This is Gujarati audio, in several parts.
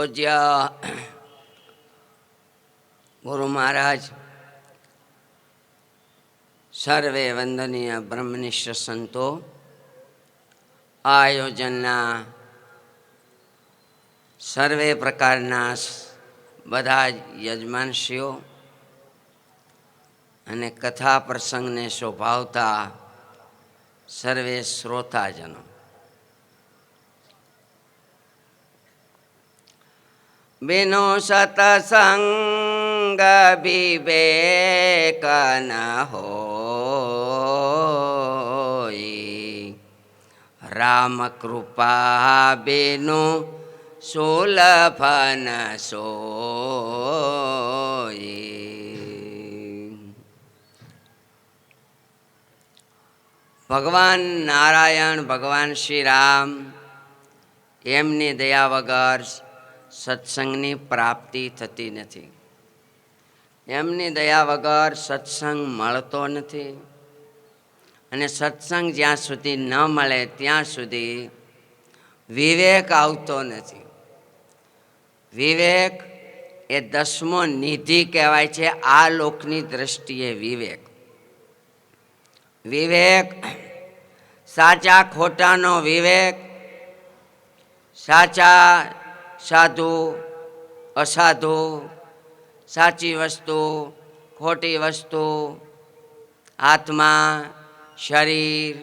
પૂજ્ય ગુરુ મહારાજ, સર્વે વંદનીય બ્રહ્મનિષ્ઠ સંતો, આયોજનના સર્વે પ્રકારના બધા યજમાનશ્રીઓ અને કથા પ્રસંગને શોભાવતા સર્વે શ્રોતાજનો, બિનો સતસંગ વિવેક ન હોય, રામ કૃપા બિનો સુલભ ન સોય. ભગવાન નારાયણ, ભગવાન શ્રી રામ, એમની દયા વગર સત્સંગની પ્રાપ્તિ થતી નથી. એમની દયા વગર સત્સંગ મળતો નથી. અને સત્સંગ જ્યાં સુધી ન મળે ત્યાં સુધી વિવેક આવતો નથી. વિવેક એ 10મો નિધિ કહેવાય છે આ લોકની દ્રષ્ટિએ. વિવેક સાચા ખોટાનો વિવેક, સાચા સાધુ અસાધુ, સાચી વસ્તુ ખોટી વસ્તુ, આત્મા શરીર,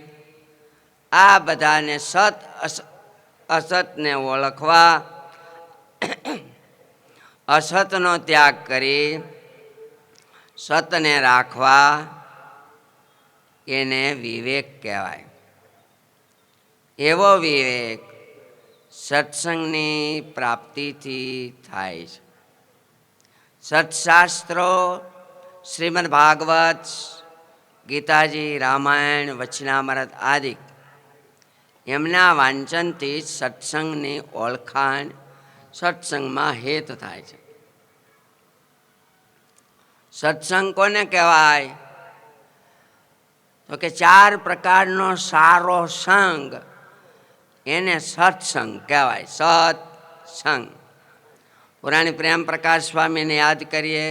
આ બધાને સત અસતને ઓળખવા, અસતનો ત્યાગ કરી સતને રાખવા, એને વિવેક કહેવાય. એવો વિવેક સત્સંગની પ્રાપ્તિથી થાય છે. સત્શાસ્ત્રો શ્રીમદ ભાગવત, ગીતાજી, રામાયણ, વચનામૃત આદિ એમના વાંચનથી સત્સંગની ઓળખાણ સત્સંગમાં હેત થાય છે. સત્સંગ કોને કહેવાય? તો કે 4 પ્રકારનો સારો સંગ એને સત્સંગ કહેવાય. સત્સંગ. પુરાણી પ્રેમ પ્રકાશ સ્વામીને યાદ કરીએ.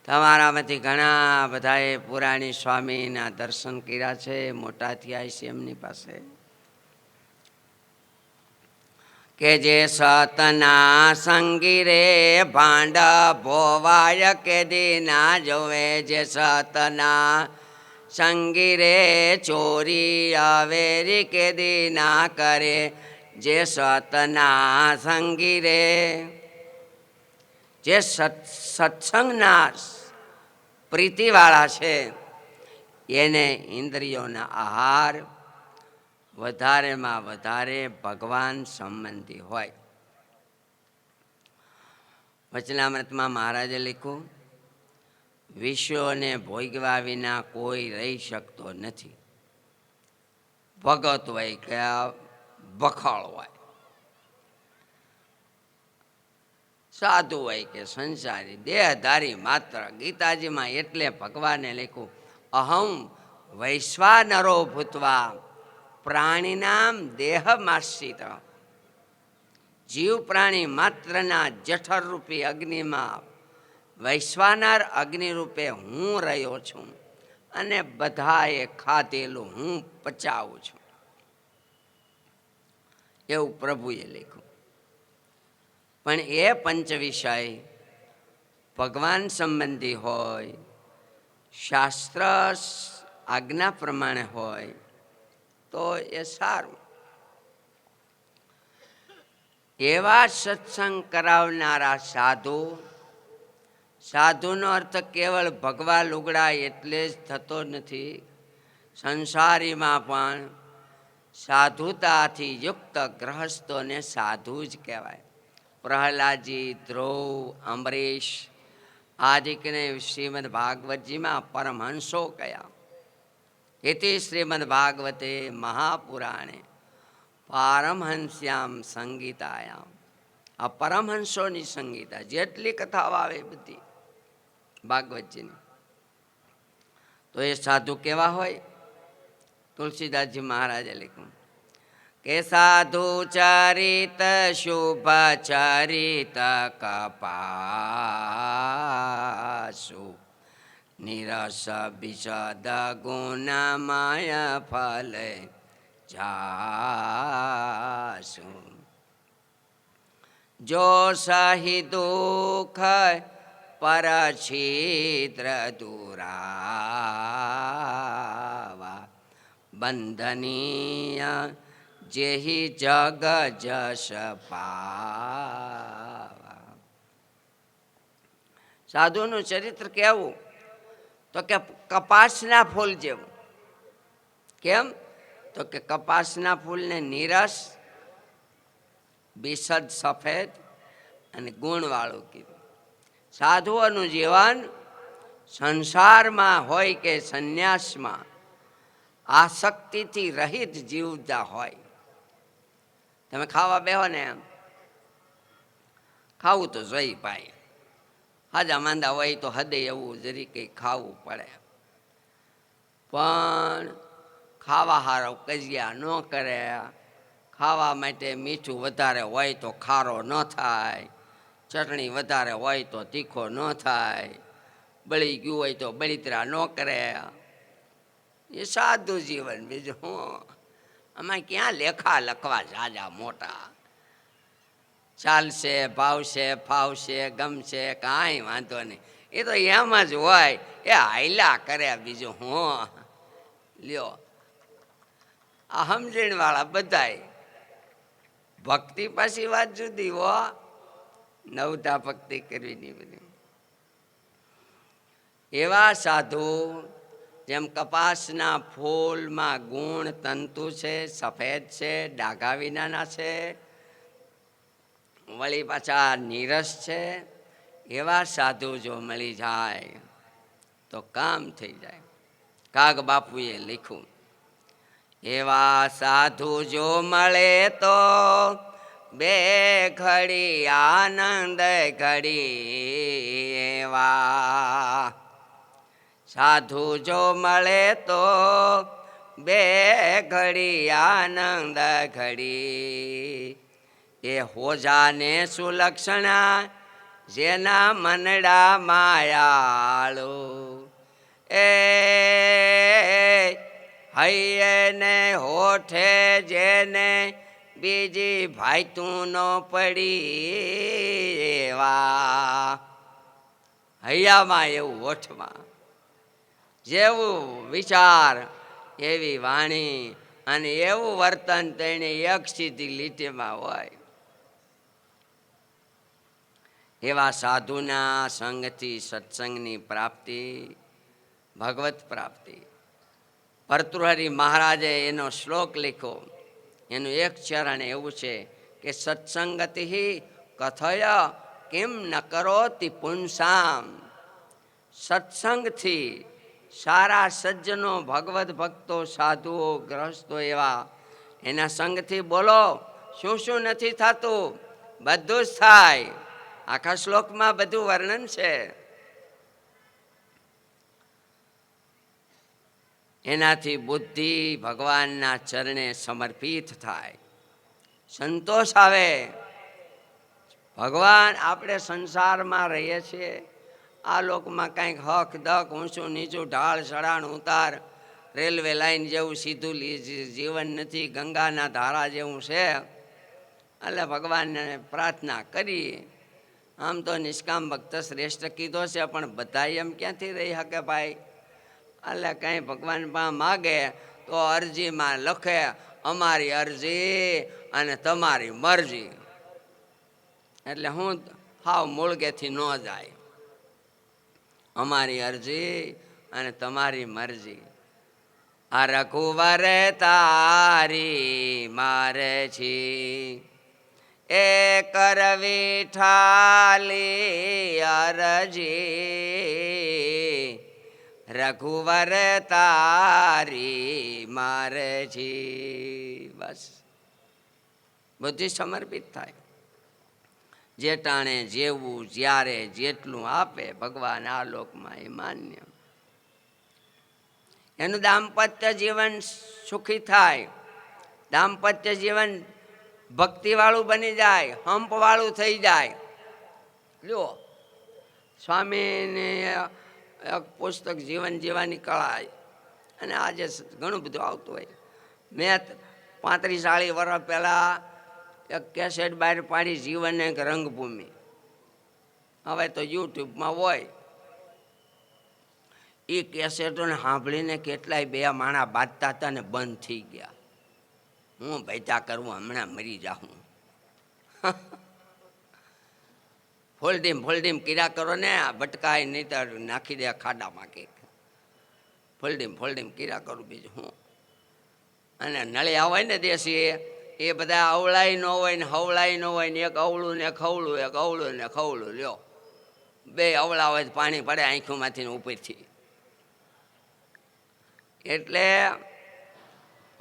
તમારામાંથી ઘણા બધાએ પુરાણી સ્વામીના દર્શન કર્યા છે, મોટા થયા છે એમની પાસે. કે જે સતના સંગી રે ભાંડ ભોવાય કે દીના જોવે, જે સતના સંગી રે ચોરી અવેરી કે દીના કરે, જે સતના સંગી રે. જે સત્સંગના પ્રીતિવાળા છે એને ઇન્દ્રિયોના આહાર વધારેમાં વધારે ભગવાન સંબંધી હોય. વચનામૃતમાં મહારાજે લખ્યું, વિષયોને ભોગવ્યા વિના કોઈ રહી શકતો નથી. ભગત હોય કે બખાળ હોય, સાધુ હોય કે સંસારી, દેહધારી માત્ર. ગીતાજીમાં એટલે ભગવાને લખ્યું, અહં વૈશ્વાનરો ભૂત્વા પ્રાણીનામ દેહમાશ્રિત. જીવ પ્રાણી માત્રના જઠરરૂપી અગ્નિમાં વૈશ્વાનર અગ્નિરૂપે હું રહ્યો છું અને બધાએ ખાધેલું હું પચાવું છું. એવું પ્રભુએ લખ્યું. પણ એ પંચ વિષય ભગવાન સંબંધી હોય, શાસ્ત્ર આજ્ઞા પ્રમાણે હોય તો એ સારું. એવા સત્સંગ કરાવનારા સાધુ, સાધુનો અર્થ કેવળ ભગવા લુગડા એટલે જ થતો નથી. સંસારીમાં પણ સાધુતાથી યુક્ત ગ્રહસ્થોને સાધુ જ કહેવાય. પ્રહલાદજી, ધ્રુવ, અંબરીશ આદિકને શ્રીમદ ભાગવતજીમાં પરમહંસો કયા. એથી શ્રીમદ ભાગવતે મહાપુરાણે પારમહંસ્યામ સંગીતાયામ. આ પરમહંસોની સંગીતા, જેટલી કથાઓ આવે બધી ભાગવતજીની. તો એ સાધુ કેવા હોય? તુલસીદાસજી મહારાજે લખ્યું કે સાધુ ચરિત શુભ ચરિત કપાસુ નિરસ વિશદ ગુણમય ફલ જાસુ જો સહી દુઃખ પર છિદ્ર દુરાવા બંધનીય જેહી જગ જશ પાવા. સાધુનું ચરિત્ર કેવું? તો કે કપાસના ફૂલ જેવું. કેમ? તો કે કપાસના ફૂલને નીરસ, બિસદ સફેદ અને ગુણવાળું કીધું. સાધુઓનું જીવન સંસારમાં હોય કે સંન્યાસમાં આસક્તિથી રહિત જીવતા હોય. તમે ખાવા બેહો ને એમ ખાવું તો જોઈ ભાઈ, હાજા માંદા હોય તો હદે એવું જરી કંઈ ખાવું પડે, પણ ખાવા હારો કજિયા ન કરે. ખાવા માટે મીઠું વધારે હોય તો ખારો ન થાય, ચટણી વધારે હોય તો તીખો ન થાય, બળી ગયું હોય તો બળિતરા ન કરે. એ સાદું જીવન. બીજું હું આમાં ક્યાં લેખા લખવા ઝાઝા મોટા? ચાલશે, ભાવશે, ફાવશે, ગમશે, કાંઈ વાંધો નહીં. એ તો એમ જ હોય, એ હાયલા કરે. બીજું હું લ્યો. આ સમજણવાળા બધાય. ભક્તિ પાછી વાત જુદી હો, નવતા ભક્તિ કરવી નહીં બધી. એવા સાધુ જેમ કપાસના ફૂલમાં ગુણ તંતુ છે, સફેદ છે, ડાઘા વિનાના છે, વળી પાછા નીરસ છે, એવા સાધુ જો મળી જાય તો કામ થઈ જાય. કાગ બાપુએ લખ્યું, એવા સાધુ જો મળે તો બે ઘડી આનંદ ઘડી. એવા સાધુ જો મળે તો બે ઘડી આનંદ ઘડી. એ હોજાને સુલક્ષણા જેના મનડા માયાળો. એ હૈયે ને હોઠે જેને બીજી ભાઈતું ન પડી. એવા હૈયામાં એવું હોઠમાં, જેવું વિચાર એવી વાણી અને એવું વર્તન તેને એક સીધી લીટીમાં હોય. એવા સાધુના સંગથી સત્સંગની પ્રાપ્તિ, ભગવત પ્રાપ્તિ. ભર્તૃહરિ મહારાજે એનો શ્લોક લખ્યો. એનું એક ચરણ એવું છે કે સત્સંગતિ કથય કેમ ન કરોતિ પુંસામ. સત્સંગથી સારા સજ્જનો, ભગવત ભક્તો, સાધુઓ, ગ્રહસ્થો એવા એના સંગથી બોલો શું શું નથી થતું? બધું જ થાય. આખા શ્લોકમાં બધું વર્ણન છે. એનાથી બુદ્ધિ ભગવાનના ચરણે સમર્પિત થાય, સંતોષ આવે. ભગવાન, આપણે સંસારમાં રહીએ છીએ, આ લોકમાં કાંઈક હક દક, ઊંચું નીચું, ઢાળ ચઢાણ ઉતાર, રેલવે લાઈન જેવું સીધું જીવન નથી, ગંગાના ધારા જેવું છે. એટલે ભગવાનને પ્રાર્થના કરી. આમ તો નિષ્કામ ભક્ત શ્રેષ્ઠ કીધો છે, પણ બધા એમ ક્યાંથી રહી શકે ભાઈ? એટલે કંઈ ભગવાન પાસે માગે તો અરજીમાં લખે અમારી અરજી અને તમારી મરજી. એટલે હું હાવ મૂળગેથી ન જાય. અમારી અરજી અને તમારી મરજી. આ રઘુવર તારી મારે છી, એ કરવી ઠાલી અરજી. રઘુવર તારી મારે છી. બસ બુદ્ધિ સમર્પિત થાય. જે ટાણે જેવું જ્યારે જેટલું આપે ભગવાન આ લોકમાં એ માન્ય. એનું દાંપત્ય જીવન સુખી થાય. દાંપત્ય જીવન ભક્તિવાળું બની જાય, હંપવાળું થઈ જાય. લ્યો, સ્વામીને એક પુસ્તક જીવન જીવવાની કળા, અને આજે ઘણું બધું આવતું હોય. મેં 35-40 વર્ષ પહેલાં એક કેસેટ બહાર પાડી, જીવન એક રંગભૂમિ. હવે તો યુટ્યુબમાં હોય. એ કેસેટોને સાંભળીને કેટલાય બે માણા બાંધતા હતા ને બંધ થઈ ગયા. હું ભેટા કરવું, હમણાં મરી જાઉં. ફોલ્ડીમ કીડા કરો ને, ભટકાય નહીં તો નાખી દે ખાડામાં કે. ફોલ્ડીમ કીડા કરું, બીજું હું. અને નળિયા હોય ને દેશી, એ બધા અવળાય ન હોય ને હવળાય ન હોય ને, એક અવળું ને ખવળું, એક અવળું ને ખવળું. લ્યો, બે અવળા હોય પાણી પડે આંખોમાંથી ને ઉપરથી. એટલે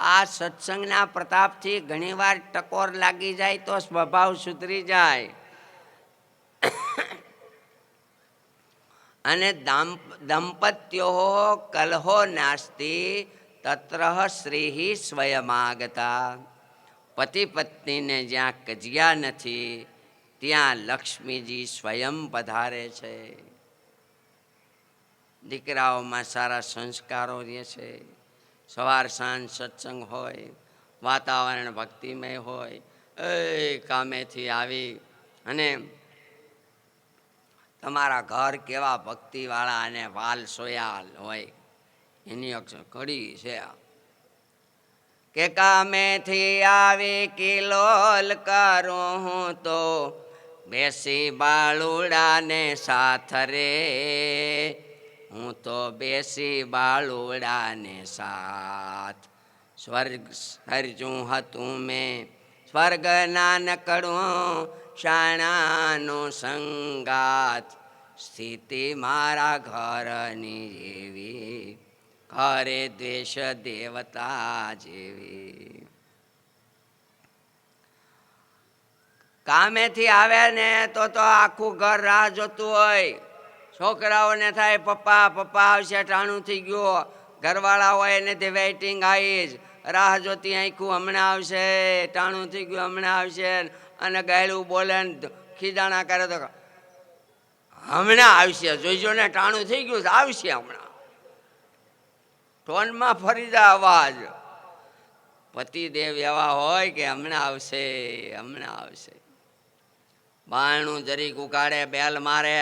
આ સત્સંગના પ્રતાપથી ઘણીવાર ટકોર લાગી જાય તો સ્વભાવ સુધરી જાય. અને દંપત્યો કલહો નાસ્તિ તત્ર શ્રી સ્વયમાગતા. પતિ પત્નીને જ્યાં કજિયા નથી ત્યાં લક્ષ્મીજી સ્વયં પધારે છે. દીકરાઓમાં સારા સંસ્કારો રહે છે. સવાર સાંજ સત્સંગ હોય, વાતાવરણ ભક્તિમય હોય. કામેથી આવી અને તમારા ઘર કેવા ભક્તિવાળા અને વાલ સોયાલ હોય, એની કડી છે કે કામેથી આવી કિલોલ કરું હું તો બેસી બાળુડાને સાથ રે. હું તો બેસી બાળુડાને સાથ. સ્વર્ગ સર્જું હતું મેં સ્વર્ગ નાનકડું શાણાનો સંગાત. સ્થિતિ મારા ઘરની જેવી ઘરે દ્વેષ દેવતા જેવી. કામેથી આવ્યા ને તો આખું ઘર રાહ જોતું હોય. છોકરાઓને થાય પપ્પા આવશે, ટાણું થઈ ગયો. ઘરવાળા હોય એનેથી વેઇટિંગ આવી જ, રાહ જોતી આંખું હમણાં આવશે, ટાણું થઈ ગયું હમણાં આવશે. અને ગાયલું બોલે ને ખીજાણા કરે તો હમણાં આવશે, જોઈજો ને ટાણું થઈ ગયું આવશે હમણાં. ટોનમાં ફરી જાય અવાજ. પતિદેવ એવા હોય કે હમણાં આવશે, હમણાં આવશે. બાયણું જરીક ઉકાળે, બેલ મારે,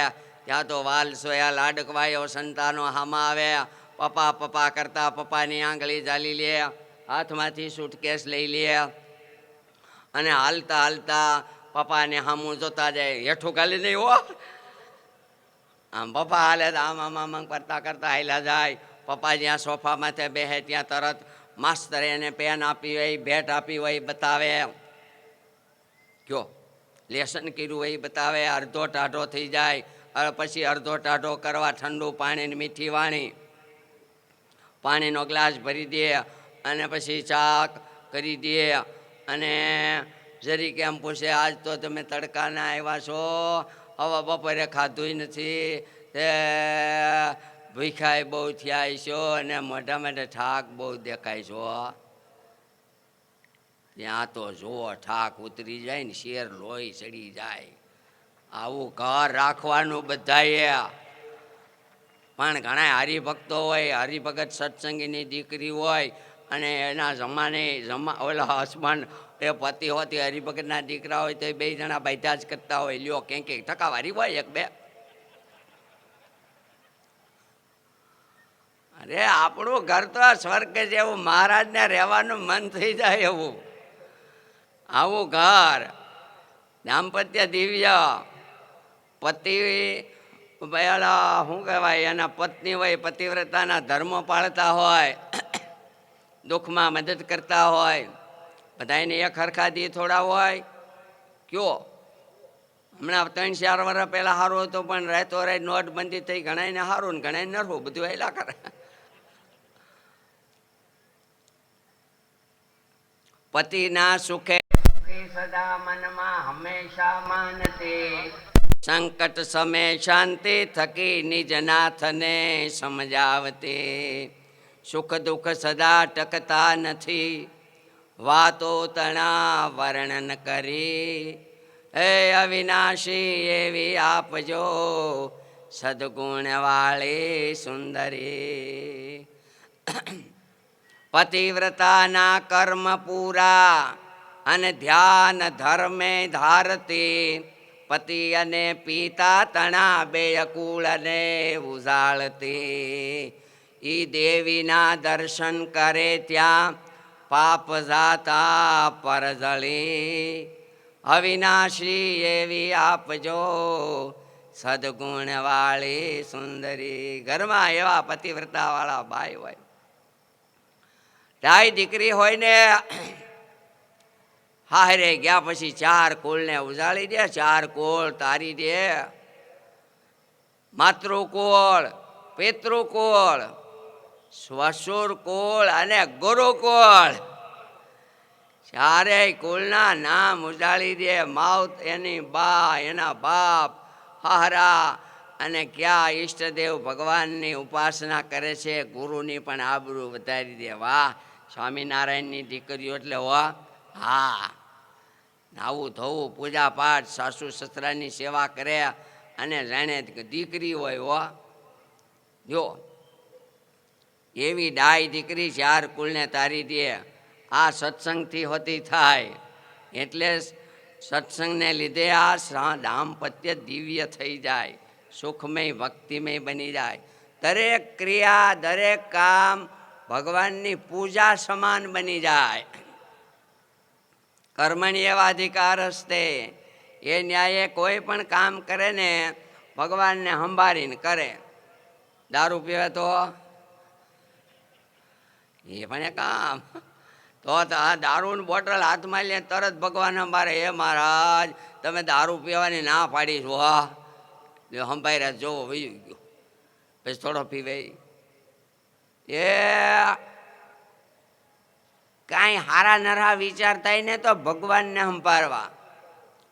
ત્યાં તો વાલ સોયા લાડકવાયો સંતાનો હામાં આવે. પપ્પા કરતા પપ્પાની આંગળી ઝાલી લે, હાથમાંથી સુટકેસ લઈ લે અને હાલતા હાલતા પપ્પાને હામું જોતા જાય. હેઠું ગાલી નહીં હો, આમ પપ્પા હાલે આમ કરતા કરતા હાલ્યા જાય. પપ્પા જ્યાં સોફા માથે બેસે ત્યાં તરત માસ્તરે એને પેન આપી હોય, ભેટ આપી હોય બતાવે. કયો લેસન કર્યું હોય બતાવે. અડધો ટાઢો થઈ જાય. પછી અડધો ટાઢો કરવા ઠંડુ પાણી ને મીઠી વાણી, પાણીનો ગ્લાસ ભરી દે અને પછી ચા કરી દે. અને જરીક એમ પૂછે, આજ તો તમે તડકાના આવ્યા છો, હવે બપોરે ખાધું નથી, તે ભૂખાય બહુ થયા છો અને મોઢા માટે ઠાક બહુ દેખાય છો. ત્યાં તો જુઓ ઠાક ઉતરી જાય ને શેર લોહી ચડી જાય. આવું ઘર રાખવાનું બધાએ. પણ ઘણા હરિભક્તો હોય, હરિભગત સત્સંગીની દીકરી હોય અને એના ઓલા હસબન્ડ એ પતિ હોતી હરિભગતના દીકરા હોય તો એ બે જણા બાધા જ કરતા હોય. લ્યો ક્યાંક ટકાવારી હોય એક બે. અરે આપણું ઘર તો સ્વર્ગ જેવું, મહારાજને રહેવાનું મન થઈ જાય એવું. આવું ઘર દાંપત્ય દિવ્ય. પતિ પેલા શું કહેવાય, એના પત્ની હોય પતિવ્રતાના ધર્મો પાળતા હોય, દુઃખમાં મદદ કરતા હોય. બધાને એક હરખા દી થોડા હોય. કયો હમણાં 3-4 વર્ષ પહેલાં સારું હતું, પણ રાતો રાત નોટબંધી થઈ, ઘણાને સારું ને ઘણાને નરવું, બધું હેલા કરે. પતિના સુખે સદા મનમાં હંમેશા માનતી. સંકટ સમય શાંતિ થકી નિજનાથને સમજાવતી. સુખ દુઃખ સદા ટકતા નથી, વાતો તણા વર્ણન કરી. હે અવિનાશી એવી આપજો સદગુણ વાળી સુંદરી. પતિવ્રતાના કર્મ પૂરા અને ધ્યાન ધર્મે ધારતી. પતિ અને પિતા તણા બે કુળને ઉજાળતી. ઈ દેવીના દર્શન કરે ત્યાં પાપ જાતા પરજળી. અવિનાશી એવી આપજો સદગુણ વાળી સુંદરી. ઘરમાં એવા પતિવ્રતા વાળા ભાઈ હોય, ઢાઈ દીકરી હોય ને હારે ગયા પછી 4 કુળને ઉજાળી દે, 4 કુળ તારી દે. માતૃકુળ, પિતૃકુળ, શ્વશુર કુળ અને ગુરુકુળ, 4 કુળના નામ ઉજાળી દે. માવત એની બા, એના બાપ, હારા અને ક્યાં ઈષ્ટદેવ ભગવાનની ઉપાસના કરે છે, ગુરુની પણ આબરૂ વધારી દે. વાહ, સ્વામિનારાયણની દીકરીઓ એટલે વાહ. હા, નાવું ધોવું, પૂજા પાઠ, સાસુ સસરાની સેવા કરે અને જાણે દીકરી હોય. હો જો એવી ડાય દીકરી 4 કુળને તારી દે. આ સત્સંગથી હોતી થાય. એટલે સત્સંગને લીધે આ દાંપત્ય દિવ્ય થઈ જાય, સુખમય ભક્તિમય બની જાય. દરેક ક્રિયા, દરેક કામ ભગવાનની પૂજા સમાન બની જાય. કર્મણી એવા અધિકાર હસ્તે. એ ન્યાયે કોઈ પણ કામ કરે ને ભગવાનને સંભાળીને કરે. દારૂ પીવે તો એ પણ એ કામ. તો આ દારૂની બોટલ હાથમાં લે તરત ભગવાન સંભાળે. હે મહારાજ, તમે દારૂ પીવાની ના પાડી છો. સંભાળ્યા જોવો વયું ગયો, પછી થોડો પીવે. એ કાંઈ હારા નરા વિચાર થાય ને તો ભગવાનને સંભાળવા,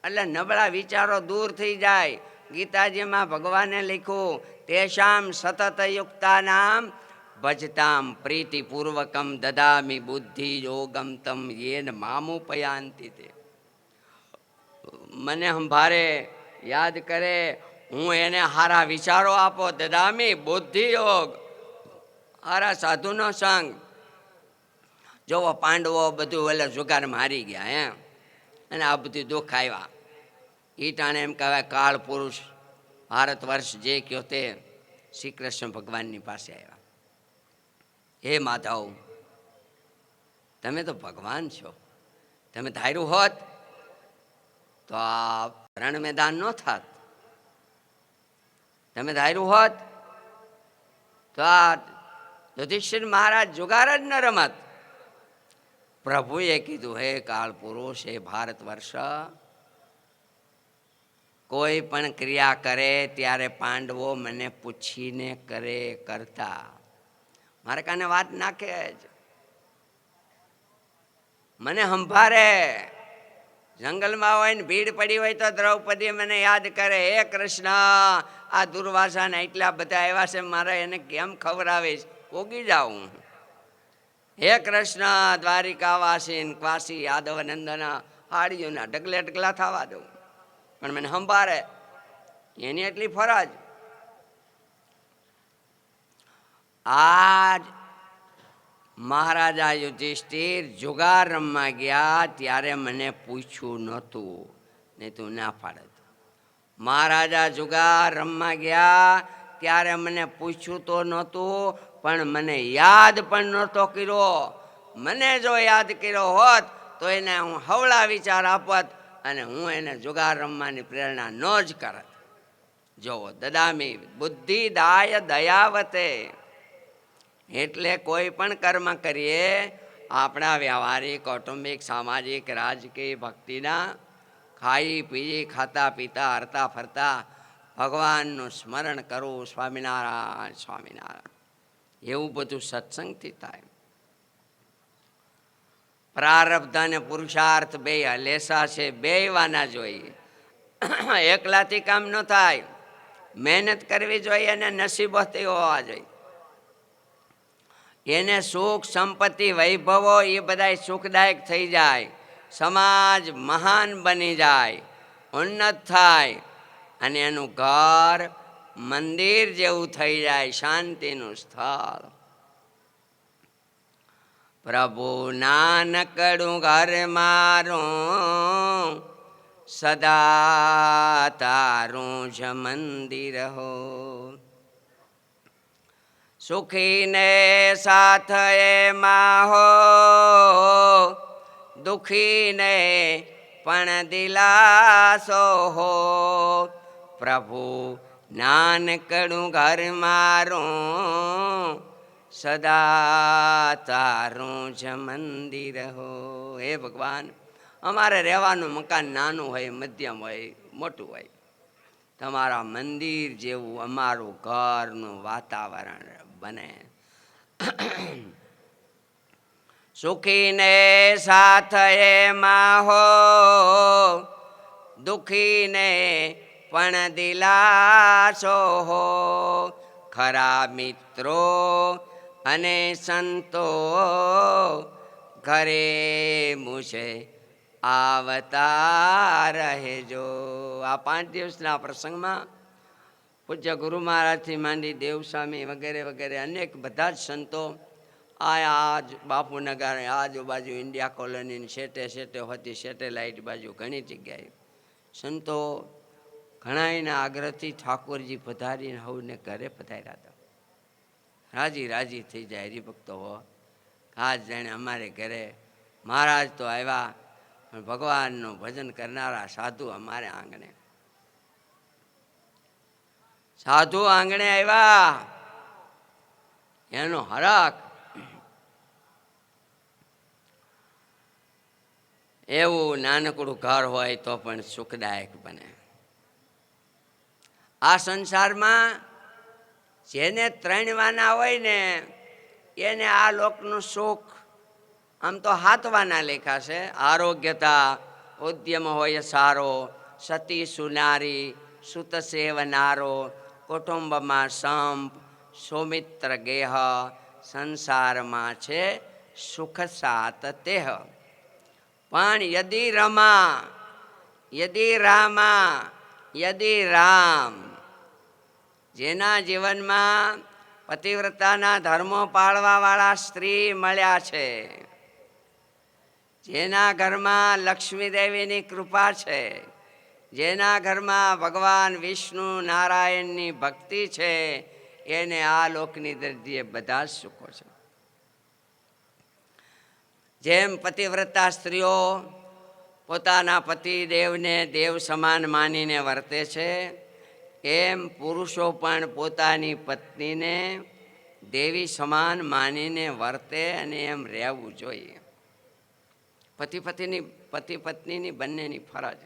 એટલે નબળા વિચારો દૂર થઈ જાય. ગીતાજીમાં ભગવાને લખ્યું, તેષામ સતત યુક્તાનામ ભજતામ પ્રીતિપૂર્વકમ દદામી બુદ્ધિ યોગમ તમ યેન મામુપયાંતિ. તે મને સંભાળે, યાદ કરે, હું એને હારા વિચારો આપો. દદામી બુદ્ધિ યોગ, હારા સાધુનો સંગ. જોવો પાંડવો બધું એટલે જુગારમાં હારી ગયા હે, અને આ બધું દુઃખ આવ્યા. એ ટાણે એમ કહેવાય કાળ પુરુષ ભારત વર્ષ જે કયો તે શ્રી કૃષ્ણ ભગવાનની પાસે આવ્યા. હે માધવ, તમે તો ભગવાન છો. તમે ધાર્યું હોત તો આ રણ મેદાન ન થાત. તમે ધાર્યું હોત તો આ યુધિષ્ઠિર મહારાજ જુગાર જ ન રમત. પ્રભુએ કીધું, હે કાળ પુરુષ, હે ભારત વર્ષ, કોઈ પણ ક્રિયા કરે ત્યારે પાંડવો મને પૂછીને કરતા. મારે કાને વાત નાખે જ, મને સંભાળે. જંગલમાં હોય ને ભીડ પડી હોય તો દ્રૌપદી મને યાદ કરે, હે કૃષ્ણ, આ દુર્વાસાને એટલા બધા આવ્યા છે, મારે એને કેમ ખવડાવીશ, પોગી જાઉં. હે કૃષ્ણ, દ્વારિકાવાસીન ક્વાસી યાદવ નંદન હાડીઓના ઢગલે ઢગલા થવા દઉં, પણ મને સંભાળે. એની એટલી ફરજ. આજ મહારાજા યુધિષ્ઠિર જુગાર રમવા ગયા ત્યારે મને પૂછ્યું નહોતું, નહીં તું ના પાડત. મહારાજા જુગાર રમવા ગયા ત્યારે મને પૂછ્યું તો નહોતું, પણ મને યાદ પણ નહોતો કર્યો. મને જો યાદ કર્યો હોત તો એને હું હવળા વિચાર આપત અને હું એને જુગાર રમવાની પ્રેરણા ન જ કરત. જોવો, દદામી બુદ્ધિ દાય દયાવતે. એટલે કોઈ પણ કર્મ કરીએ આપણા વ્યવહારિક, કૌટુંબિક, સામાજિક, રાજકીય, ભક્તિના, ખાઈ પી, ખાતા પીતા, હરતા ફરતા ભગવાનનું સ્મરણ કરવું. સ્વામિનારાયણ સ્વામિનારાયણ, એવું બધું સત્સંગથી થાય. પ્રારબ્ધ અને પુરુષાર્થ બે હલેસા છે, બે વાના જોઈએ. એકલાથી કામ ન થાય, મહેનત કરવી જોઈએ અને નસીબોથી હોવા જોઈએ. એને સુખ સંપત્તિ વૈભવો એ બધાય સુખદાયક થઈ જાય, સમાજ મહાન બની જાય, ઉન્નત થાય અને એનું ઘર મંદિર જેવું થઈ જાય, શાંતિનું સ્થળ. પ્રભુ નાનકડું ઘર મારું, સદા તારું જ મંદિર હો. સુખીને સાથ એમાં હો, દુખીને પણ દિલાસો હો. પ્રભુ નાનકડું ઘર મારું, સદા તારું જ મંદિર હો. હે ભગવાન, અમારે રહેવાનું મકાન નાનું હોય, મધ્યમ હોય, મોટું હોય, તમારા મંદિર જેવું અમારું ઘરનું વાતાવરણ બને. સુખીને સાથ એમાં હો, દુખીને પણ દિલાસો હો. ખરા મિત્રો અને સંતો ઘરે મુશે આવતા રહેજો. આ 5 દિવસના પ્રસંગમાં પૂજ્ય ગુરુ મહારાજથી માંડી દેવસ્વામી વગેરે વગેરે અનેક બધા જ સંતો આજ બાપુનગર આજુબાજુ ઇન્ડિયા કોલોની શેટે હોતી સેટેલાઇટ બાજુ ઘણી જગ્યાએ સંતો ઘણાના આગ્રહથી ઠાકોરજી પધારીને હવને ઘરે પધાર્યા હતા. રાજી રાજી થઈ જાય હરિભક્તો હો. આજ જાણે અમારે ઘરે મહારાજ તો આવ્યા, પણ ભગવાનનું ભજન કરનારા સાધુ અમારે આંગણે, સાધુ આંગણે આવ્યા, એનો હરખ. એવું નાનકડું ઘર હોય તો પણ સુખદાયક બને. આ સંસારમાં જેને 3 વાના હોય ને એને આ લોકનું સુખ આમ તો 7 વાના લેખાશે. આરોગ્યતા, ઉદ્યમ હોય સારો, સતી સુનારી, સુત સેવનારો, કુટુંબમાં સંપ, સૌમિત્ર ગેહ, સંસારમાં છે સુખ સાત તેહ. પણ યદી રમા, યદી રામા, યદી રામ, જેના જીવનમાં પતિવ્રતાના ધર્મો પાળવાવાળા સ્ત્રી મળ્યા છે, જેના ઘરમાં લક્ષ્મી દેવીની કૃપા છે, જેના ઘરમાં ભગવાન વિષ્ણુ નારાયણની ભક્તિ છે, એને આ લોકની દ્રષ્ટિએ બધા જ સુખો છે. જેમ પતિવ્રતા સ્ત્રીઓ પોતાના પતિદેવને દેવ સમાન માનીને વર્તે છે, એમ પુરુષો પણ પોતાની પત્નીને દેવી સમાન માનીને વર્તે અને એમ રહેવું જોઈએ. પતિ પત્નીની બંનેની ફરજ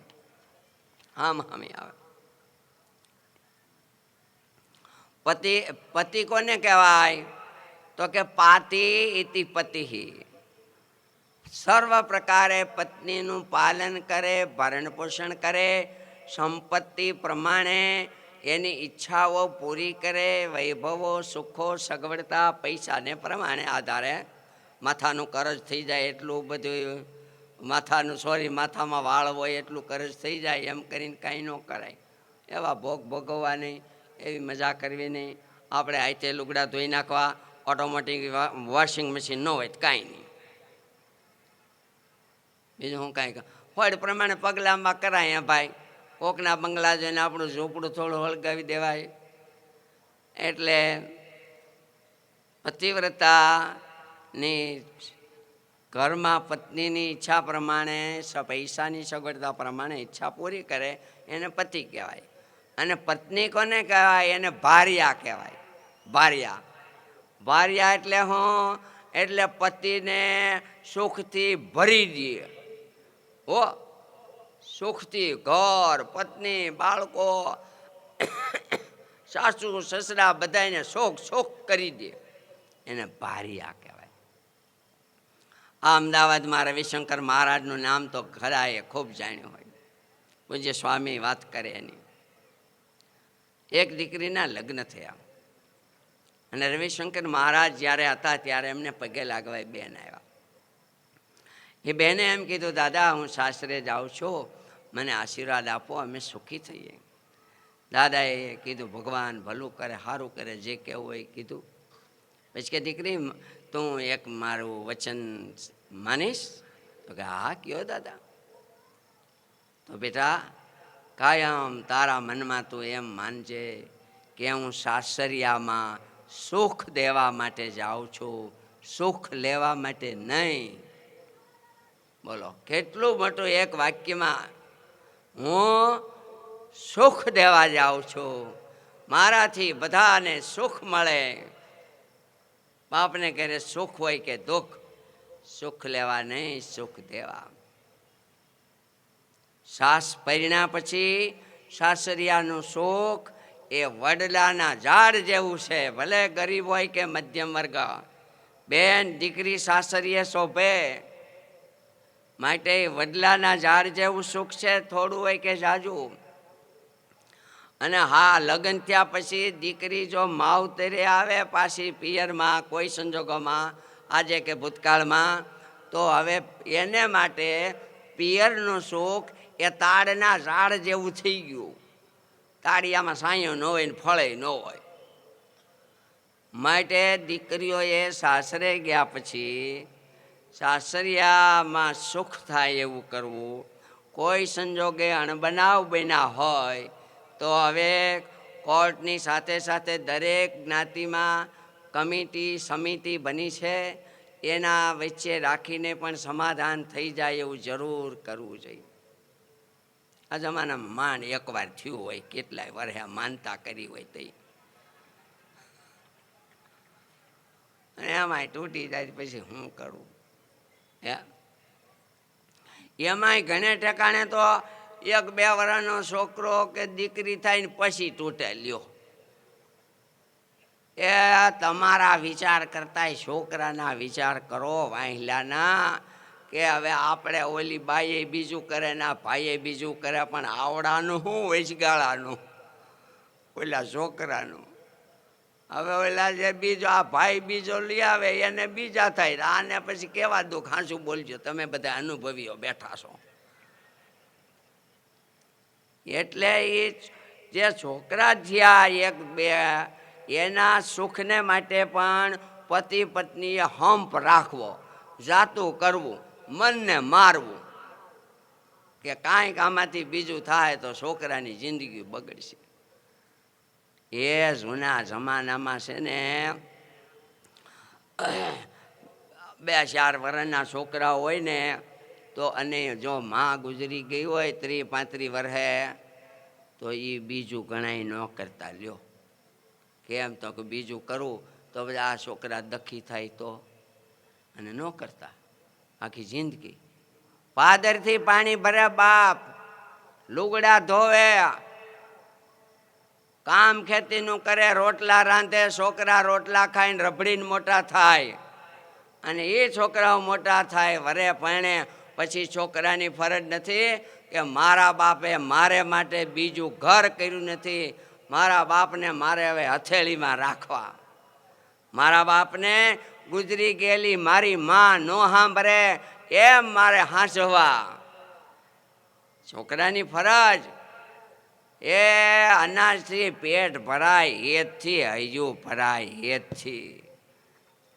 આમ હામી આવે. પતિ કોને કહેવાય તો કે પાતિ ઇતિ પતિ, સર્વ પ્રકારે પત્નીનું પાલન કરે, ભરણ પોષણ કરે, સંપત્તિ પ્રમાણે એની ઈચ્છાઓ પૂરી કરે, વૈભવો, સુખો, સગવડતા પૈસાને પ્રમાણે આધારે માથાનું કરજ થઈ જાય એટલું બધું, માથામાં વાળ હોય એટલું કરજ થઈ જાય એમ કરીને કાંઈ ન કરાય. એવા ભોગ ભોગવવા નહીં, એવી મજા કરવી નહીં. આપણે આઈતે લુગડા ધોઈ નાખવા, ઓટોમેટિક વોશિંગ મશીન ન હોય તો કાંઈ નહીં. બીજું હું કાંઈ હોય પ્રમાણે પગલાંમાં કરાય. ભાઈ કોકના બંગલા જોઈને આપણું ઝૂંપડું થોડું હળગાવી દેવાય. એટલે પતિવ્રતાની ઘરમાં પત્નીની ઈચ્છા પ્રમાણે, પૈસાની સગવડતા પ્રમાણે ઈચ્છા પૂરી કરે એને પતિ કહેવાય. અને પત્ની કોને કહેવાય? એને ભાર્યા કહેવાય. ભાર્યા, ભાર્યા એટલે હું? એટલે પતિને સુખથી ભરી દે હો, સુખથી ઘર, પત્ની, બાળકો, સાસુ સસરા બધાને સુખ કરી દે, એને ભાર્યા કહેવાય. આ અમદાવાદમાં રવિશંકર મહારાજનું નામ તો ઘરાએ ખૂબ જાણ્યું હોય. પૂજ્ય સ્વામી વાત કરે એની. એક દીકરીના લગ્ન થયા, અને રવિશંકર મહારાજ જ્યારે હતા ત્યારે એમને પગે લાગવા બેન આવ્યા. એ બેને એમ કીધું, દાદા હું સાસરે જાઉં છું, મને આશીર્વાદ આપો, અમે સુખી થઈએ. દાદાએ કીધું ભગવાન ભલું કરે, સારું કરે, જે કહેવું હોય કીધું. પછી કે દીકરી તું એક મારું વચન માનીશ? તો કે હા કયો દાદા. તો બેટા કાયમ તારા મનમાં તું એમ માનજે કે હું સાસરિયામાં સુખ દેવા માટે જાઉં છું, સુખ લેવા માટે નહીં. બોલો કેટલું મોટું એક વાક્યમાં. હું સુખ દેવા જાઉં છું, મારાથી બધાને સુખ મળે. બાપને કહે સુખ હોય કે દુઃખ, સુખ લેવા નહીં, સુખ દેવા. સાસ પરિણ્યા પછી સાસરિયાનું સુખ એ વડલાના ઝાડ જેવું છે, ભલે ગરીબ હોય કે મધ્યમ વર્ગ. બેન દીકરી સાસરીએ શોભે માટે વડલાના ઝાડ જેવું સુખ છે, થોડું હોય કે જાજુ. અને હા, લગ્ન થયા પછી દીકરી જો માવતરે આવે પાછી પિયરમાં કોઈ સંજોગોમાં, આજે કે ભૂતકાળમાં, તો હવે એને માટે પિયરનું સુખ એ તાડના ઝાડ જેવું થઈ ગયું. તાળિયામાં સાંયો ન હોય ને ફળે ન હોય. માટે દીકરીઓએ સાસરે ગયા પછી સાસરિયામાં સુખ થાય એવું કરવું. કોઈ સંજોગે અણબનાવ બન્યા હોય તો હવે કોર્ટની સાથે સાથે દરેક જ્ઞાતિમાં કમિટી સમિતિ બની છે, એના વચ્ચે રાખીને પણ સમાધાન થઈ જાય એવું જરૂર કરવું જોઈએ. આ જમાનામાં માંડ એકવાર થયું હોય, કેટલાય વર્ષે માનતા કરી હોય તે, અને એમાંય તૂટી જાય પછી શું કરવું? એમાંય ઘણે ઠેકાણે તો 1-2 વર્ષનો છોકરો કે દીકરી થાય ને પછી તૂટે. લ્યો એ તમારા વિચાર કરતા છોકરાના વિચાર કરો, વાહિલાના, કે હવે આપણે ઓલી બાઈએ બીજું કરે ને ભાઈએ બીજું કરે, પણ આવડાનું શું વચગાળાનું ઓલા છોકરાનું. હવે ઓલા જે બીજો આ ભાઈ બીજો લઈ આવે એને બીજા થાય, આને પછી કેવા દુઃખ. હાંસું બોલજો, તમે બધા અનુભવીઓ બેઠા છો. એટલે એ જે છોકરા થયા 1-2, એના સુખને માટે પણ પતિ પત્નીએ હંપ રાખવો, જાતું કરવું, મનને મારવું કે કાંઈક આમાંથી બીજું થાય તો છોકરાની જિંદગી બગડશે. એ જૂના જમાનામાં છે ને 2-4 વર્ષના છોકરા હોય ને તો, અને જો માં ગુજરી ગઈ હોય 30-35 વર્ષે, તો એ બીજું ગણાય ન કરતા. લ્યો કેમ? તો કે બીજું કરવું તો બધા આ છોકરા દખી થાય તો, અને ન કરતા. આખી જિંદગી પાદરથી પાણી ભરે બાપ, લુગડા ધોવે, કામ ખેતીનું કરે, રોટલા રાંધે, છોકરા રોટલા ખાઈને રભડીને મોટા થાય. અને એ છોકરાઓ મોટા થાય વરે પરણે પછી છોકરાની ફરજ નથી કે મારા બાપે મારે માટે બીજું ઘર કર્યું નથી, મારા બાપને મારે હવે હથેળીમાં રાખવા. મારા બાપને ગુજરી ગયેલી મારી માં નો સાંભળે એમ મારે હાંસવા. છોકરાની ફરજ એ અનાજથી પેટ ભરાય, હેતથી હૈયું ભરાય, હેતથી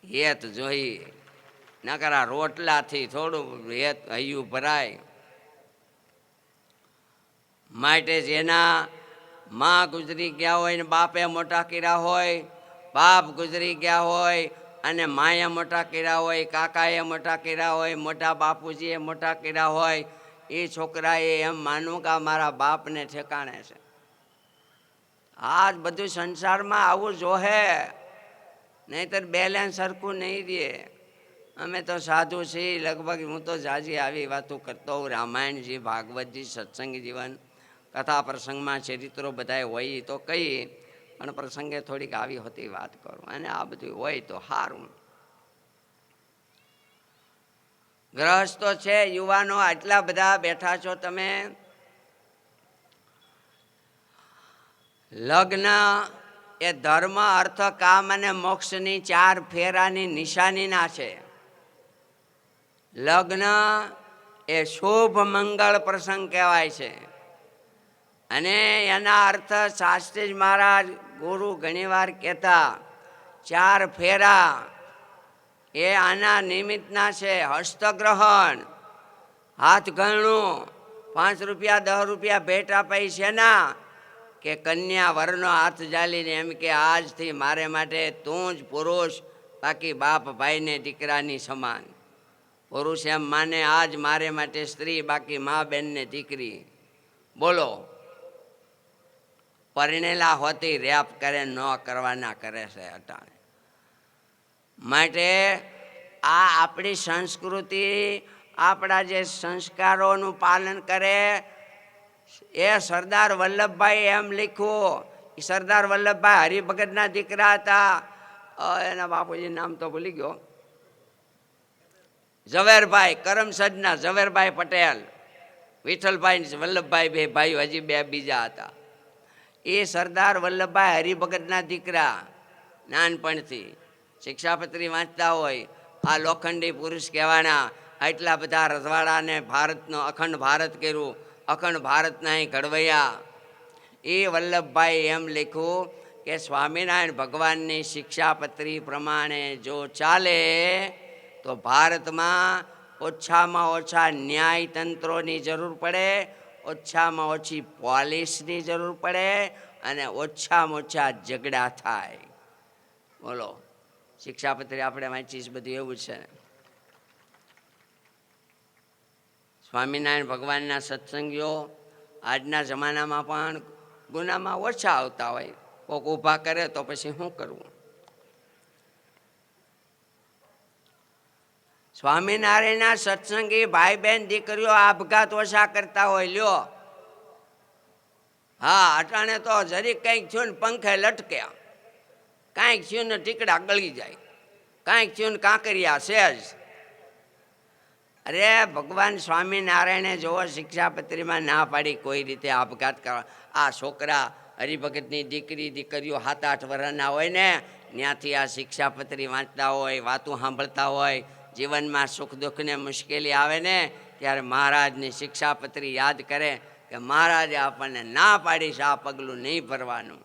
હેત જોઈ, નકર આ રોટલાથી થોડું હેત હૈયું ભરાય. માટે જેના માં ગુજરી ગયા હોય ને બાપે મોટા કર્યા હોય, બાપ ગુજરી ગયા હોય અને માએ મોટા કર્યા હોય, કાકાએ મોટા કર્યા હોય, મોટા બાપુજીએ મોટા કર્યા હોય, એ છોકરાએ એમ માનવું કે મારા બાપને ઠેકાણે છે. આ બધું સંસારમાં આવું જોહે, નહીંતર બેલેન્સ સરખું નહીં દે. અમે તો સાધુ છીએ લગભગ, હું તો જાજી આવી વાતો કરતો હોઉં, રામાયણજી, ભાગવતજી, સત્સંગ જીવન, કથા પ્રસંગમાં ચરિત્રો બધાય હોય તો કહી, પણ પ્રસંગે થોડીક આવી હતી વાત કરું. અને આ બધું હોય તો સારું. ગ્રહસ્થો છે, યુવાનો આટલા બધા બેઠા છો તમે, લગ્ન એ ધર્મ અર્થ કામ અને મોક્ષની 4 ફેરાની નિશાનીના છે. લગ્ન એ શુભ મંગળ પ્રસંગ કહેવાય છે અને એના અર્થ શાસ્ત્રીજી મહારાજ ગુરુ ઘણીવાર કહેતા 4 ફેરા એ આના નિમિત્તના છે. હસ્તગ્રહણ, હાથ ઘરણું, 5 રૂપિયા 10 રૂપિયા ભેટ અપાઈ છે ના કે કન્યા વરનો હાથ ઝાલીને એમ કે આજથી મારે માટે તું જ પુરુષ, બાકી બાપ ભાઈને દીકરાની સમાન. પુરુષ એમ માને આજ મારે માટે સ્ત્રી, બાકી મા બેનને દીકરી. બોલો, પરણેલા હોતી રેપ કરે, ન કરવાના કરે છે અટાણે. માટે આ આપણી સંસ્કૃતિ, આપણા જે સંસ્કારોનું પાલન કરે એ સરદાર વલ્લભભાઈ એમ લખ્યું. સરદાર વલ્લભભાઈ હરિભગતના દીકરા હતા. એના બાપુજી નામ તો ભૂલી ગયો. ઝવેરભાઈ, કરમસદના ઝવેરભાઈ પટેલ, વિઠ્ઠલભાઈ વલ્લભભાઈ, બે ભાઈઓ, હજી 2 બીજા હતા. એ સરદાર વલ્લભભાઈ હરિભગતના દીકરા. નાનપણથી શિક્ષાપત્રી વાંચતા હોય, આ લોખંડી પુરુષ કહેવાના. આટલા બધા રજવાડાને ભારતનો અખંડ ભારત કર્યું, અખંડ ભારતના અહીં ઘડવૈયા. એ વલ્લભભાઈ એમ લખ્યું કે સ્વામિનારાયણ ભગવાનની શિક્ષાપત્રી પ્રમાણે જો ચાલે તો ભારતમાં ઓછામાં ઓછા ન્યાયતંત્રોની જરૂર પડે, ઓછામાં ઓછી પોલીસની જરૂર પડે અને ઓછામાં ઓછા ઝઘડા થાય. બોલો, શિક્ષાપત્રી આપણે વાંચીશ બધું એવું છે. સ્વામિનારાયણ ભગવાનના સત્સંગીઓ આજના જમાનામાં પણ ગુનામાં ઓછા આવતા હોય. કોઈક ઊભા કરે તો પછી શું કરવું? સ્વામિનારાયણના સત્સંગી ભાઈ બહેન દીકરીઓ આપઘાત ઓછા કરતા હોય. લ્યો, હા, અટાણે તો જરીક કંઈક થયું ને પંખે લટક્યા, કાંઈક થયું ને ટીકડા ગળી જાય, કાંઈક થયું ને કાંકરિયા સેજ. અરે ભગવાન સ્વામિનારાયણે જોવો શિક્ષાપત્રીમાં ના પાડી કોઈ રીતે આપઘાત કરવા. આ છોકરા હરિભગતની દીકરીઓ 7-8 વર્ષના હોય ને, ત્યાંથી આ શિક્ષાપત્રી વાંચતા હોય, વાતું સાંભળતા હોય. જીવનમાં સુખ દુઃખને મુશ્કેલી આવે ને ત્યારે મહારાજની શિક્ષાપત્રી યાદ કરે કે મહારાજે આપણને ના પાડી છે આ પગલું નહીં ભરવાનું.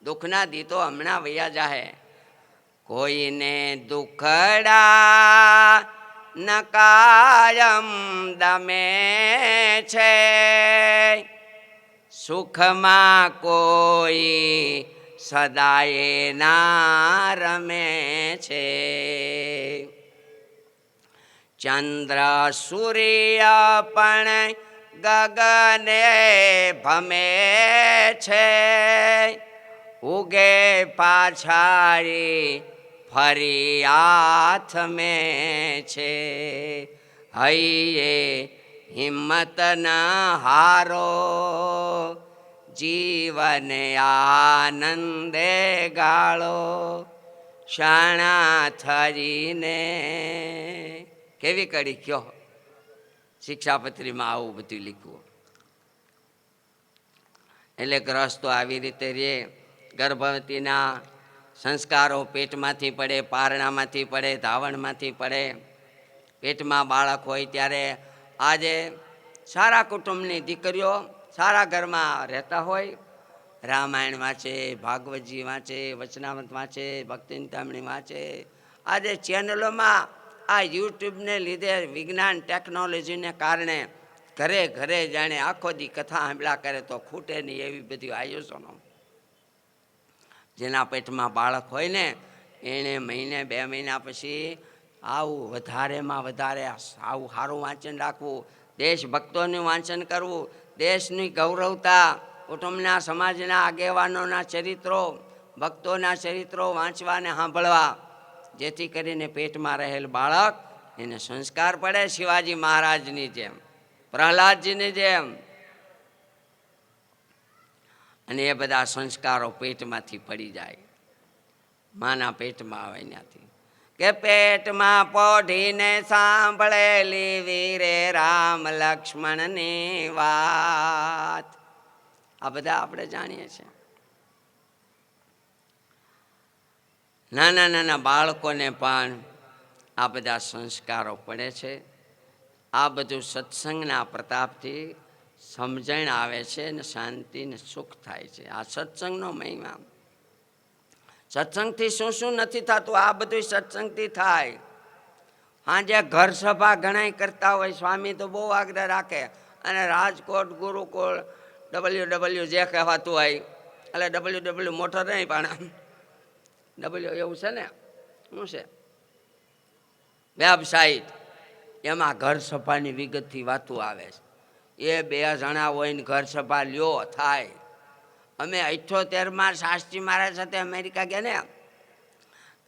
દુઃખના દી તો હમણાં વૈયા જાહે. કોઈને દુખડા ન કાયમ દમે છે, સુખમાં કોઈ સદાય ના રમે છે. ચંદ્ર સૂર્ય પણ ગગને ભમે છે, ઉગે પાછાડી ફરી આથમે છે. હૈયે હિંમત ન હારો, જીવન આનંદે ગાળો, શાણા થરીને. કેવી કડી કયો? શિક્ષાપત્રીમાં આવું બધું લખ્યું. એટલે ગ્રસ્તો આવી રીતે રે. ગર્ભવતીના સંસ્કારો પેટમાંથી પડે, પારણામાંથી પડે, ધાવણમાંથી પડે. પેટમાં બાળક હોય ત્યારે આજે સારા કુટુંબની દીકરીઓ સારા ઘરમાં રહેતા હોય, રામાયણ વાંચે, ભાગવતજી વાંચે, વચનામૃત વાંચે, ભક્તિચિંતામણી વાંચે. આજે ચેનલોમાં આ યુટ્યુબને લીધે વિજ્ઞાન ટેકનોલોજીને કારણે ઘરે ઘરે જાણે આખો દી કથા સાંભળ્યા કરે તો ખૂટે નહીં એવી બધી આયોજનો. જેના પેટમાં બાળક હોય ને એણે મહિને 2 મહિના પછી આવું વધારેમાં વધારે આવું સારું વાંચન રાખવું, દેશભક્તોનું વાંચન કરવું, દેશની ગૌરવતા, કુટુંબના સમાજના આગેવાનોના ચરિત્રો, ભક્તોના ચરિત્રો વાંચવા અને સાંભળવા, જેથી કરીને પેટમાં રહેલ બાળક એને સંસ્કાર પડે શિવાજી મહારાજની જેમ, પ્રહલાદજીની જેમ. અને એ બધા સંસ્કારો પેટમાંથી પડી જાય, માના પેટમાં આવે ત્યાંથી. કે પેટમાં પોઢીને સાંભળેલી વીરે રામ લક્ષ્મણની વાત. આ બધા આપણે જાણીએ છીએ. નાના નાના બાળકોને પણ આ બધા સંસ્કારો પડે છે. આ બધું સત્સંગના પ્રતાપથી સમજણ આવે છે અને શાંતિ ને સુખ થાય છે. આ સત્સંગનો મહિમા. સત્સંગથી શું શું નથી થતું, આ બધું સત્સંગથી થાય. હાજે ઘર સભા ઘણાય કરતા હોય, સ્વામી તો બહુ આગ્રહ રાખે, અને રાજકોટ ગુરુકુળ WW જે કહેવાતું હોય, એટલે WW મોટર નહીં પણ W એવું છે ને, શું છે વેબસાઇટ, એમાં ઘર સભાની વિગતથી વાતું આવે છે. એ 2 જણા હોય ને ઘર સભા લ્યો થાય. અમે 78માં શાસ્ત્રી મહારાજ સાથે અમેરિકા ગયા ને,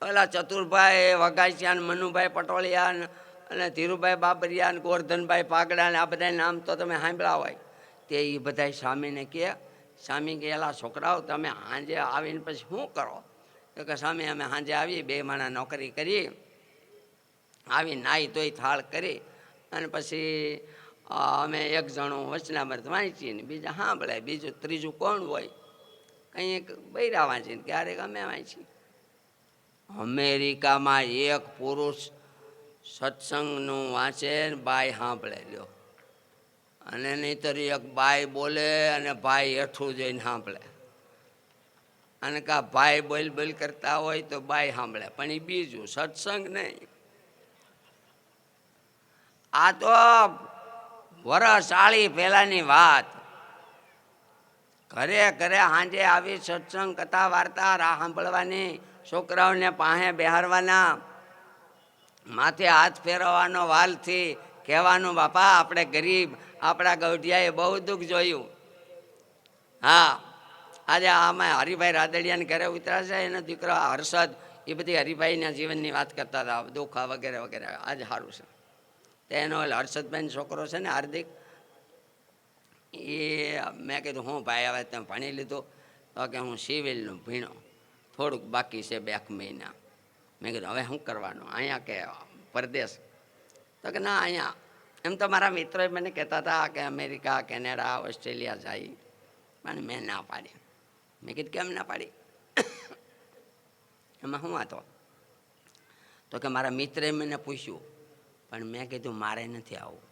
ઓલા ચતુરભાઈ વઘાસિયા, મનુભાઈ પટોળિયા અને ધીરુભાઈ બાબરિયા ને ગોરધનભાઈ પાગડા ને આ બધા નામ તો તમે સાંભળ્યા હોય. તે એ બધા સ્વામીને કહે, સ્વામી ગયેલા છોકરાઓ તમે સાંજે આવીને પછી શું કરો? તો કે સ્વામી અમે સાંજે આવી 2 માણા નોકરી કરી, આવી નાહી ધોઈ થાળ કરી અને પછી અમે 1 જણું વચનામૃત વાંચીને બીજા સાંભળે, બીજું ત્રીજું કોણ હોય, કંઈક બૈરા વાંચીને ક્યારેક અમે વાંચી. અમેરિકામાં એક પુરુષ સત્સંગનું વાંચે ને બાઈ સાંભળે લ્યો, અને નહીંતર એક બાઈ બોલે અને ભાઈ હેઠું જઈને સાંભળે, અને કા ભાઈ બોલ કરતા હોય તો બાઈ સાંભળે, પણ એ બીજું સત્સંગ નહીં. આ તો વર્ષ 40 પહેલાની વાત. ઘરે ઘરે સાંજે આવી સત્સંગ કથા વાર્તા સાંભળવાની, છોકરાઓને પાસે બેહારવાના, માથે હાથ ફેરવવાનો વાલથી કહેવાનું બાપા આપણે ગરીબ, આપણા ગૌઢિયાએ બહુ દુઃખ જોયું. હા, આજે આમાં હરિભાઈ રાદડિયાને ઘરે ઉતર્યા છે, એનો દીકરો હર્ષદ, એ બધી હરિભાઈના જીવનની વાત કરતા હતા, દુઃખ વગેરે વગેરે. આજે સારું છે. તો એનો હર્ષદભાઈનો છોકરો છે ને હાર્દિક, એ મેં કીધું હું ભાઈ હવે તમે ભણી લીધું? તો કે હું સિવિલનું ભણ્યો, થોડુંક બાકી છે 2 મહિના. મેં કીધું હવે શું કરવાનું, અહીંયા કે પરદેશ? તો કે ના અહીંયા. એમ તો મારા મિત્રોએ મને કહેતા હતા કે અમેરિકા, કેનેડા, ઓસ્ટ્રેલિયા જાય, પણ મેં ના પાડી. મેં કીધું કેમ ના પાડી? એમાં શું હતો? તો કે મારા મિત્રે મને પૂછ્યું, પણ મેં કીધું મારે નથી આવું.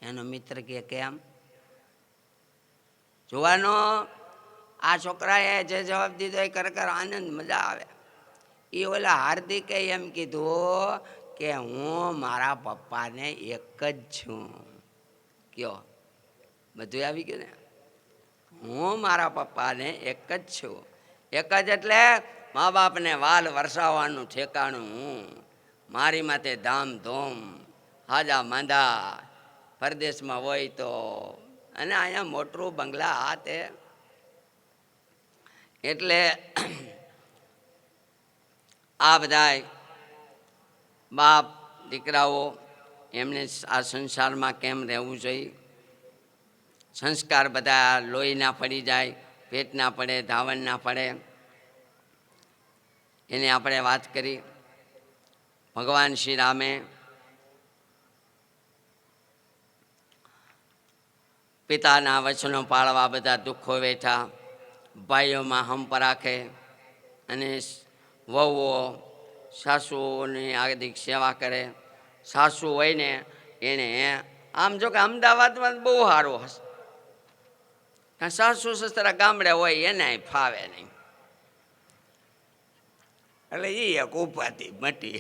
એનો મિત્ર કે કેમ? જોવાનો, આ છોકરાએ જે જવાબ દીધો એ ખરેખર આનંદ, મજા આવે. એ ઓલા હાર્દિકે એમ કીધું કે હું મારા પપ્પાને એક જ છું. કયો બધું આવી ગયું ને? હું મારા પપ્પાને એક જ છું. એક જ એટલે મા બાપને વાલ વરસાવવાનું ઠેકાણું હું. મારી માથે ધામધૂમ, હાજા માંદા, પરદેશમાં હોય તો, અને અહીંયા મોટું બંગલા આ તે. એટલે આ બધા બાપ દીકરાઓ એમને આ સંસારમાં કેમ રહેવું જોઈએ. સંસ્કાર બધા લોહી ના પડી જાય, પેટ ના પડે, ધાવણ ના પડે, એની આપણે વાત કરી. ભગવાન શ્રી રામે પિતાના વચનો પાળવા બધા દુઃખો વેઠા, ભાઈઓમાં હંપ રાખે, અને વહુઓ સાસુઓની આદિક સેવા કરે. સાસુ હોય ને એને આમ જો કે અમદાવાદમાં બહુ સારું હશે, સાસુ સસરા ગામડે હોય એને ફાવે નહીં, એટલે એ એક ઉપાધિ મટી.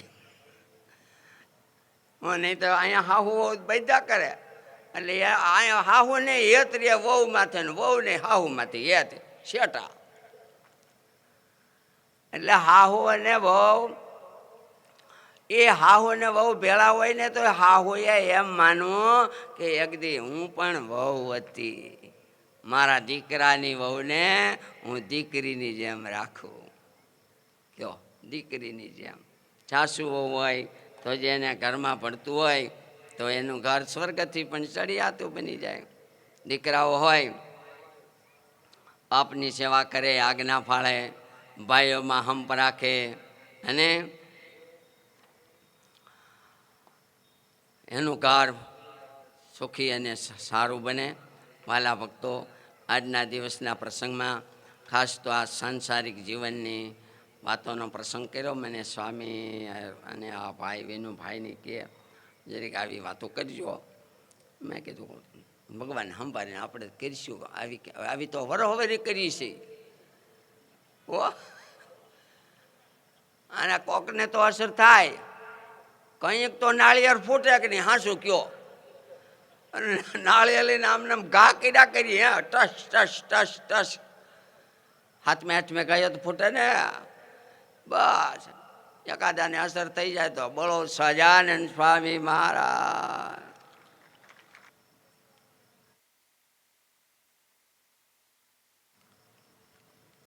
નહીં તો અહીંયા હાહુ બધા કરે, એટલે અહીંયા હાહુ ને હેત રે વહુ માથે ને વહુ ને હાહુ માંથી હેત શેટા. એટલે હાહુ અને વહુ, એ હાહુ ને વહુ ભેળા હોય ને તો હાહુએ એમ માનવું કે એક દી હું પણ વહુ હતી, મારા દીકરાની વહુને હું દીકરીની જેમ રાખું. કયો દીકરીની જેમ. સાસુ વહુ હોય તો જેને ઘરમાં ભણતું હોય તો એનું ઘર સ્વર્ગથી પણ ચડિયાતું બની જાય. દીકરાઓ હોય બાપની સેવા કરે, આજ્ઞા ફાળે, ભાઈઓમાં હંપ રાખે, અને એનું ઘર સુખી અને સારું બને. વાલા ભક્તો, આજના દિવસના પ્રસંગમાં ખાસ તો આ સાંસારિક જીવનની વાતોનો પ્રસંગ કર્યો. મને સ્વામી અને આ ભાઈ વિનુભાઈની કે જરીક આવી વાતો કરજો. મેં કીધું ભગવાન સંભાળીને આપણે કરીશું. આવી તો વરોવરી કરી છે ઓ. અને કોકને તો અસર થાય, કંઈક તો નાળિયેર ફૂટે કે નહીં, હાંસું કયો. અને નાળિયેર લઈને આમને ઘા કીડા કરી, હે ટસ ટસ ટસ ટસ. હાથમાં ગયો તો ફૂટે ને. બસ એકાદાને અસર થઈ જાય તો બોલો સજાનંદ સ્વામી મહારાજ.